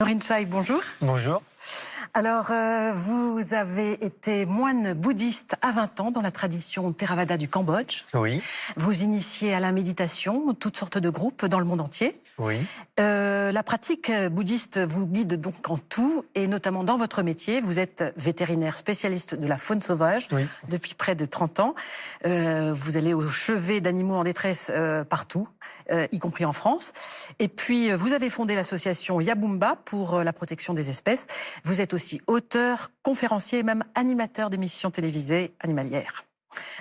Maureen Chai, bonjour. Bonjour. Alors, vous avez été moine bouddhiste à 20 ans dans la tradition Theravada du Cambodge. Oui. Vous initiez à la méditation toutes sortes de groupes dans le monde entier. Oui. La pratique bouddhiste vous guide donc en tout, et notamment dans votre métier. Vous êtes vétérinaire spécialiste de la faune sauvage depuis près de 30 ans. Vous allez au chevet d'animaux en détresse partout, y compris en France. Et puis, vous avez fondé l'association Yabumba pour la protection des espèces. Vous êtes aussi auteur, conférencier et même animateur d'émissions télévisées animalières.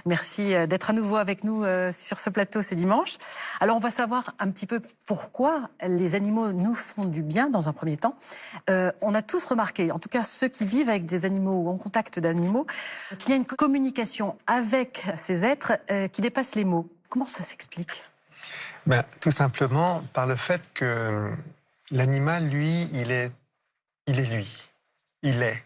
Merci d'être à nouveau avec nous sur ce plateau ce dimanche. Alors, on va savoir un petit peu pourquoi les animaux nous font du bien dans un premier temps. On a tous remarqué, en tout cas ceux qui vivent avec des animaux ou en contact d'animaux, qu'il y a une communication avec ces êtres qui dépasse les mots. Comment ça s'explique ? Tout simplement par le fait que l'animal, lui, il est lui. Il est.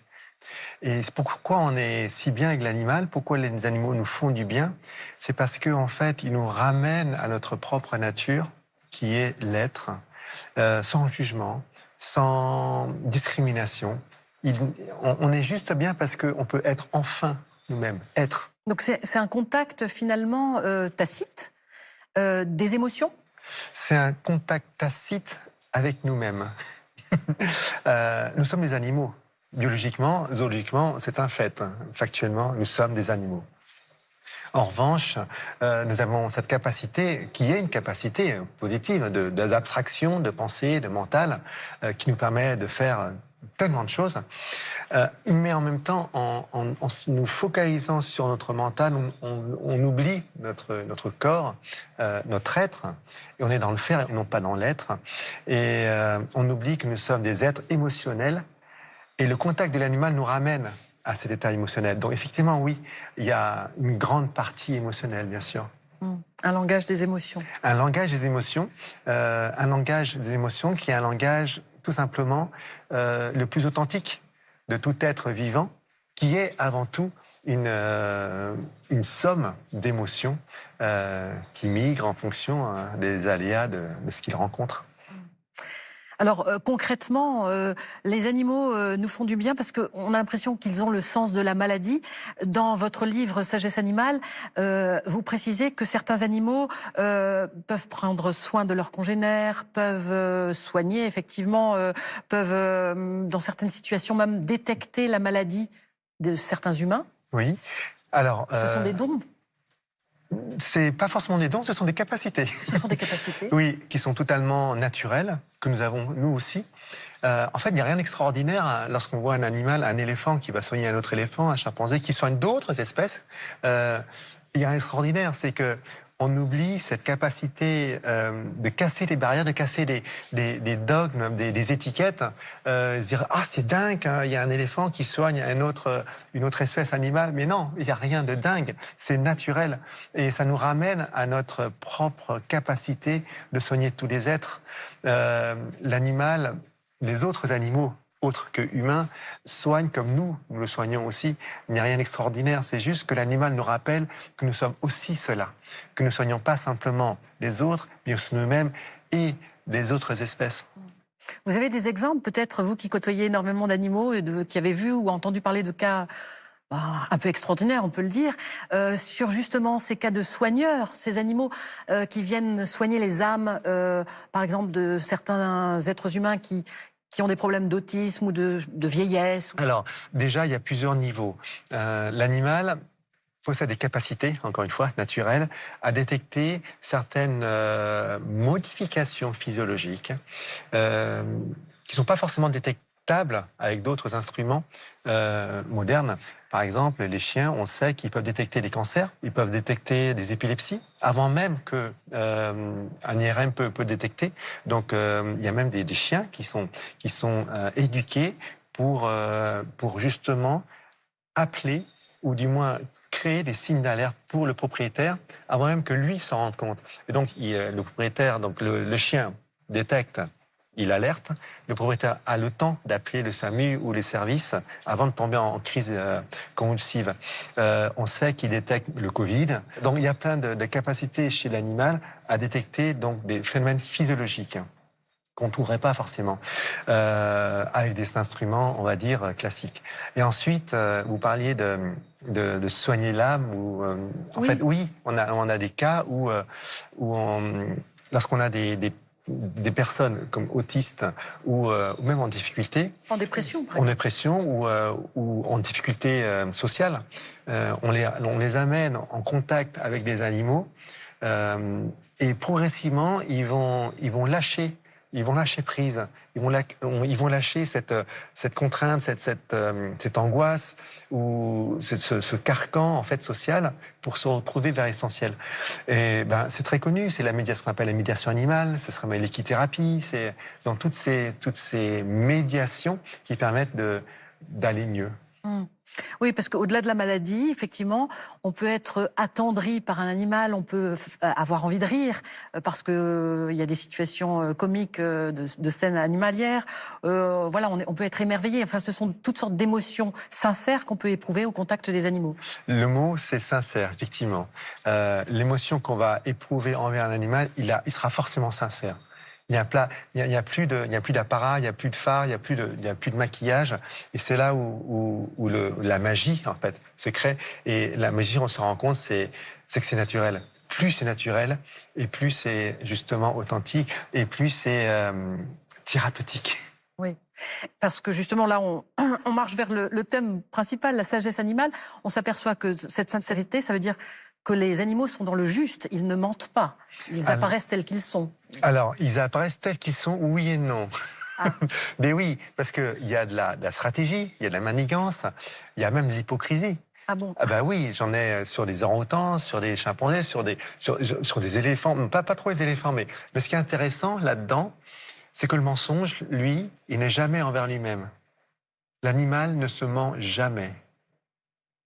Et c'est pourquoi on est si bien avec l'animal, pourquoi les animaux nous font du bien, c'est parce qu'en fait, ils nous ramènent à notre propre nature, qui est l'être, sans jugement, sans discrimination. On est juste bien parce qu'on peut être enfin nous-mêmes, être. Donc c'est un contact finalement tacite des émotions ? C'est un contact tacite avec nous-mêmes. Nous sommes des animaux. Biologiquement, zoologiquement, c'est un fait. Factuellement, nous sommes des animaux. En revanche, nous avons cette capacité, qui est une capacité positive, d'abstraction, de pensée, de mental, qui nous permet de faire tellement de choses. Mais en même temps, en nous focalisant sur notre mental, on oublie notre corps, notre être, et on est dans le faire et non pas dans l'être. Et on oublie que nous sommes des êtres émotionnels. Et le contact de l'animal nous ramène à cet état émotionnel. Donc effectivement, oui, il y a une grande partie émotionnelle, bien sûr. Un langage des émotions. Un langage des émotions, qui est un langage tout simplement le plus authentique de tout être vivant, qui est avant tout une somme d'émotions qui migrent en fonction des aléas de ce qu'il rencontre. Alors concrètement, les animaux nous font du bien parce qu'on a l'impression qu'ils ont le sens de la maladie. Dans votre livre Sagesse animale, vous précisez que certains animaux peuvent prendre soin de leurs congénères, peuvent soigner effectivement, peuvent dans certaines situations même détecter la maladie de certains humains. Oui. Alors, ce sont des dons. C'est pas forcément des dons, ce sont des capacités. Ce sont des capacités. Oui, qui sont totalement naturelles, que nous avons nous aussi. En fait, il n'y a rien d'extraordinaire lorsqu'on voit un animal, un éléphant qui va soigner un autre éléphant, un chimpanzé qui soigne d'autres espèces. Il y a rien d'extraordinaire, c'est que on oublie cette capacité de casser les barrières, de casser des dogmes, des étiquettes, dire ah c'est dingue, hein, il y a un éléphant qui soigne une autre espèce animale, mais non, il n'y a rien de dingue, c'est naturel et ça nous ramène à notre propre capacité de soigner tous les êtres. L'animal, les autres animaux autres que humains, soignent comme nous le soignons aussi. Il n'y a rien d'extraordinaire, c'est juste que l'animal nous rappelle que nous sommes aussi cela, que nous ne soignons pas simplement les autres, mais aussi nous-mêmes et des autres espèces. Vous avez des exemples, peut-être, vous qui côtoyez énormément d'animaux, et qui avez vu ou entendu parler de cas un peu extraordinaires, on peut le dire, sur justement ces cas de soigneurs, ces animaux qui viennent soigner les âmes, par exemple, de certains êtres humains qui ont des problèmes d'autisme ou de vieillesse. Alors, déjà, il y a plusieurs niveaux. L'animal possède des capacités, encore une fois, naturelles, à détecter certaines modifications physiologiques qui ne sont pas forcément détectables avec d'autres instruments modernes. Par exemple, les chiens, on sait qu'ils peuvent détecter des cancers, ils peuvent détecter des épilepsies, avant même que un IRM peut détecter. Donc, il y a même des chiens qui sont éduqués pour justement appeler, ou du moins créer des signes d'alerte pour le propriétaire, avant même que lui s'en rende compte. Et donc, le propriétaire, donc le chien détecte, il alerte, le propriétaire a le temps d'appeler le SAMU ou les services avant de tomber en crise convulsive. On sait qu'il détecte le Covid. Donc il y a plein de capacités chez l'animal à détecter donc des phénomènes physiologiques qu'on ne trouverait pas forcément avec des instruments, on va dire, classiques. Et ensuite, vous parliez de soigner l'âme. En fait, oui, on a des cas où lorsqu'on a des personnes comme autistes ou même en difficulté. En dépression, en dépression ou en difficulté sociale, on les amène en contact avec des animaux et progressivement ils vont lâcher prise, ils vont lâcher cette contrainte, cette angoisse ou ce carcan en fait social pour se retrouver vers l'essentiel. Et c'est très connu, c'est la médiation, ce qu'on appelle la médiation animale, ce sera l'équithérapie, c'est dans toutes ces médiations qui permettent d'aller mieux. Oui, parce qu'au-delà de la maladie, effectivement, on peut être attendri par un animal, on peut avoir envie de rire, parce que il y a des situations comiques de scènes animalières. Voilà, on peut être émerveillé. Enfin, ce sont toutes sortes d'émotions sincères qu'on peut éprouver au contact des animaux. Le mot, c'est sincère, effectivement. L'émotion qu'on va éprouver envers un animal, il sera forcément sincère. Il n'y a plus d'apparat, il n'y a plus de phare, il n'y a plus de maquillage. Et c'est là où la magie, en fait, se crée. Et la magie, on se rend compte, c'est que c'est naturel. Plus c'est naturel, et plus c'est justement authentique, et plus c'est thérapeutique. Oui, parce que justement là, on marche vers le thème principal, la sagesse animale. On s'aperçoit que cette sincérité, ça veut dire que les animaux sont dans le juste, ils ne mentent pas, ils apparaissent tels qu'ils sont. Alors, ils apparaissent tels qu'ils sont, oui et non. Ah. Mais oui, parce qu'il y a de la stratégie, il y a de la manigance, il y a même de l'hypocrisie. Ah bon? Ah bah oui, j'en ai sur des orang-outans, sur des chimpanzés, sur des éléphants, pas trop les éléphants, mais ce qui est intéressant là-dedans, c'est que le mensonge, lui, il n'est jamais envers lui-même. L'animal ne se ment jamais.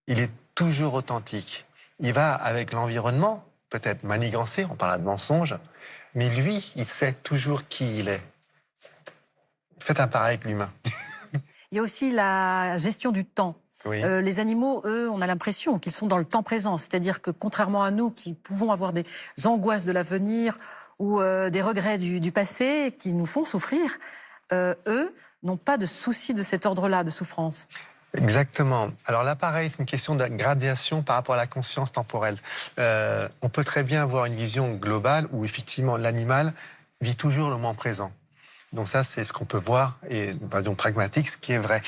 Il est toujours authentique. Il va avec l'environnement, peut-être manigancé, on parle de mensonge, mais lui, il sait toujours qui il est. Faites un pareil avec l'humain. Il y a aussi la gestion du temps. Oui. Les animaux, eux, on a l'impression qu'ils sont dans le temps présent. C'est-à-dire que contrairement à nous qui pouvons avoir des angoisses de l'avenir ou des regrets du passé qui nous font souffrir, eux n'ont pas de soucis de cet ordre-là, de souffrance. Exactement. Alors là, pareil, c'est une question de gradation par rapport à la conscience temporelle. On peut très bien avoir une vision globale où effectivement l'animal vit toujours le moment présent. Donc ça, c'est ce qu'on peut voir, et de façon pragmatique, ce qui est vrai.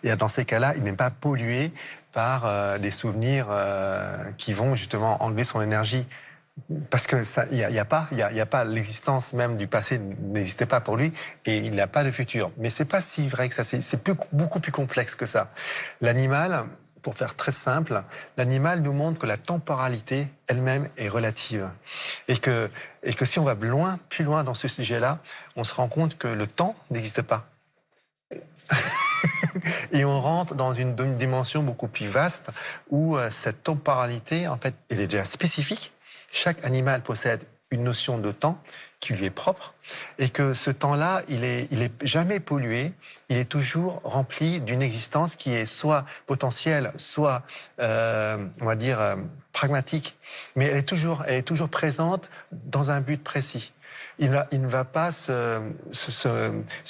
Et dans ces cas-là, il n'est pas pollué par des souvenirs qui vont justement enlever son énergie. Parce que il y a pas l'existence même du passé n'existait pas pour lui et il n'a pas de futur. Mais c'est pas si vrai que ça. C'est beaucoup plus complexe que ça. L'animal, pour faire très simple, l'animal nous montre que la temporalité elle-même est relative et que si on va plus loin dans ce sujet-là, on se rend compte que le temps n'existe pas. Et on rentre dans une dimension beaucoup plus vaste où cette temporalité, en fait, elle est déjà spécifique. Chaque animal possède une notion de temps qui lui est propre et que ce temps-là, il est jamais pollué, il est toujours rempli d'une existence qui est soit potentielle, soit, on va dire, pragmatique. Mais elle est toujours présente dans un but précis. Il ne va pas se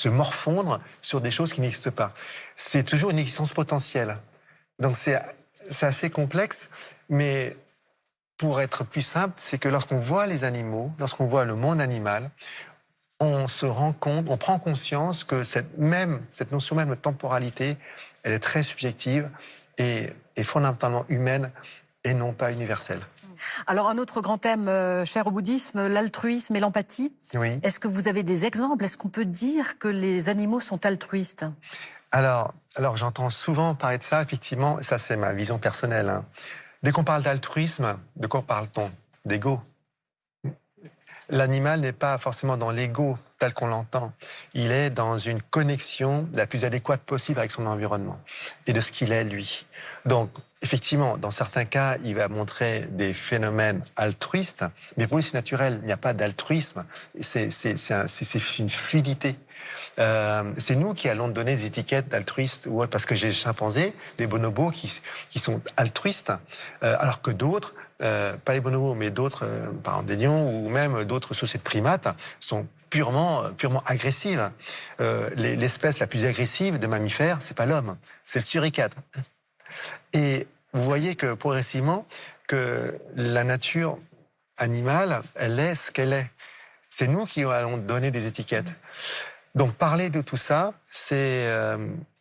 morfondre sur des choses qui n'existent pas. C'est toujours une existence potentielle. Donc c'est assez complexe, mais pour être plus simple, c'est que lorsqu'on voit les animaux, lorsqu'on voit le monde animal, on se rend compte, on prend conscience que cette notion même de temporalité, elle est très subjective et fondamentalement humaine et non pas universelle. Alors un autre grand thème cher au bouddhisme, l'altruisme et l'empathie. Oui. Est-ce que vous avez des exemples? Est-ce qu'on peut dire que les animaux sont altruistes? Alors j'entends souvent parler de ça, effectivement, ça c'est ma vision personnelle, hein. Dès qu'on parle d'altruisme, de quoi parle-t-on? D'ego. L'animal n'est pas forcément dans l'ego tel qu'on l'entend. Il est dans une connexion la plus adéquate possible avec son environnement et de ce qu'il est, lui. Donc, effectivement, dans certains cas, il va montrer des phénomènes altruistes, mais pour lui, c'est naturel. Il n'y a pas d'altruisme. C'est une fluidité. C'est nous qui allons donner des étiquettes d'altruistes, parce que j'ai des chimpanzés, des bonobos qui sont altruistes, alors que d'autres, pas les bonobos, mais d'autres, par exemple des lions ou même d'autres sociétés de primates, sont purement agressive. L'espèce la plus agressive de mammifères, c'est pas l'homme, c'est le suricate. Et vous voyez que progressivement, que la nature animale, elle est ce qu'elle est. C'est nous qui allons donner des étiquettes. Donc parler de tout ça, c'est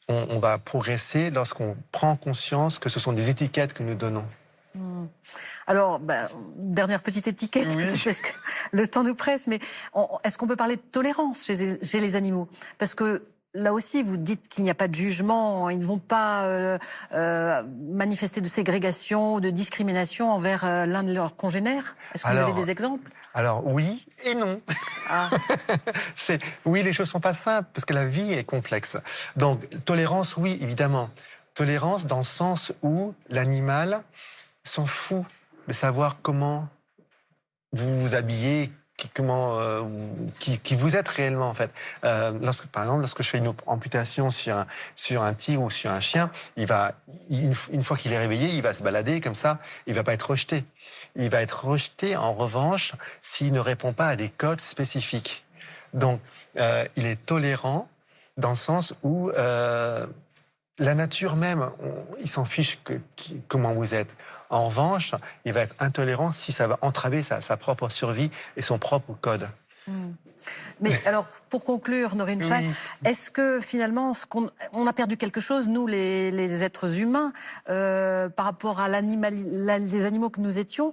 on va progresser lorsqu'on prend conscience que ce sont des étiquettes que nous donnons. Alors, dernière petite étiquette, oui. Parce que le temps nous presse, mais est-ce qu'on peut parler de tolérance chez les animaux? Parce que là aussi, vous dites qu'il n'y a pas de jugement, ils ne vont pas manifester de ségrégation ou de discrimination envers l'un de leurs congénères. Est-ce que vous avez des exemples? Alors oui et non. Ah. Oui, les choses sont pas simples parce que la vie est complexe. Donc tolérance, oui, évidemment. Tolérance dans le sens où l'animal s'en fout de savoir comment vous vous habillez, qui vous êtes réellement en fait. Par exemple, lorsque je fais une amputation sur un tigre ou sur un chien, une fois qu'il est réveillé, il va se balader comme ça, il va pas être rejeté. Il va être rejeté en revanche s'il ne répond pas à des codes spécifiques. Donc, il est tolérant dans le sens où la nature même, il s'en fiche comment vous êtes. En revanche, il va être intolérant si ça va entraver sa propre survie et son propre code. Mais alors, pour conclure, Norin Chai, est-ce que finalement, on a perdu quelque chose, nous, les êtres humains, par rapport à les animaux que nous étions,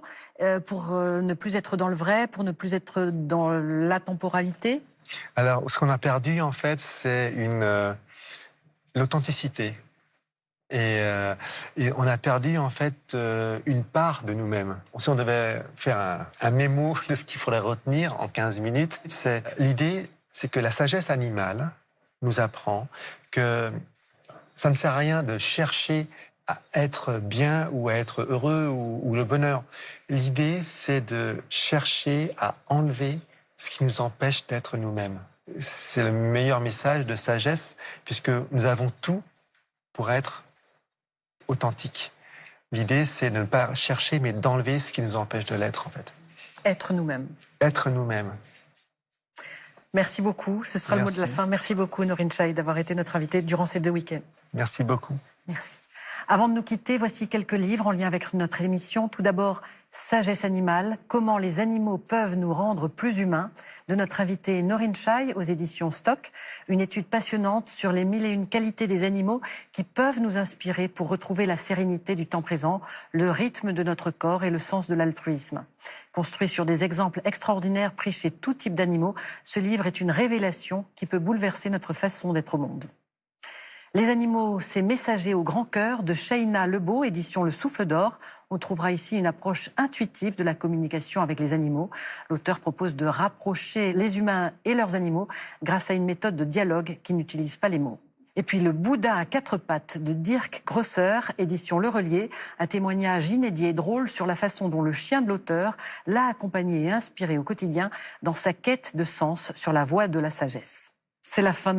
pour ne plus être dans le vrai, pour ne plus être dans la temporalité? Alors, ce qu'on a perdu, en fait, c'est l'authenticité. Et on a perdu en fait une part de nous-mêmes. Si on devait faire un mémo de ce qu'il faudrait retenir en 15 minutes, l'idée, c'est que la sagesse animale nous apprend que ça ne sert à rien de chercher à être bien ou à être heureux ou le bonheur. L'idée, c'est de chercher à enlever ce qui nous empêche d'être nous-mêmes. C'est le meilleur message de sagesse puisque nous avons tout pour être authentique. L'idée, c'est de ne pas chercher, mais d'enlever ce qui nous empêche de l'être, en fait. Être nous-mêmes. Être nous-mêmes. Merci beaucoup. Ce sera le mot de la fin. Merci beaucoup, Norin Chai, d'avoir été notre invitée durant ces 2 week-ends. Merci beaucoup. Merci. Avant de nous quitter, voici quelques livres en lien avec notre émission. Tout d'abord, Sagesse animale, comment les animaux peuvent nous rendre plus humains, de notre invitée Norin Chai aux éditions Stock. Une étude passionnante sur les 1001 qualités des animaux qui peuvent nous inspirer pour retrouver la sérénité du temps présent, le rythme de notre corps et le sens de l'altruisme. Construit sur des exemples extraordinaires pris chez tout type d'animaux, ce livre est une révélation qui peut bouleverser notre façon d'être au monde. Les animaux, ces messagers au grand cœur de Shaina Lebeau, édition Le Souffle d'Or. On trouvera ici une approche intuitive de la communication avec les animaux. L'auteur propose de rapprocher les humains et leurs animaux grâce à une méthode de dialogue qui n'utilise pas les mots. Et puis le Bouddha à 4 pattes de Dirk Grosser, édition Le Relier, un témoignage inédit et drôle sur la façon dont le chien de l'auteur l'a accompagné et inspiré au quotidien dans sa quête de sens sur la voie de la sagesse. C'est la fin de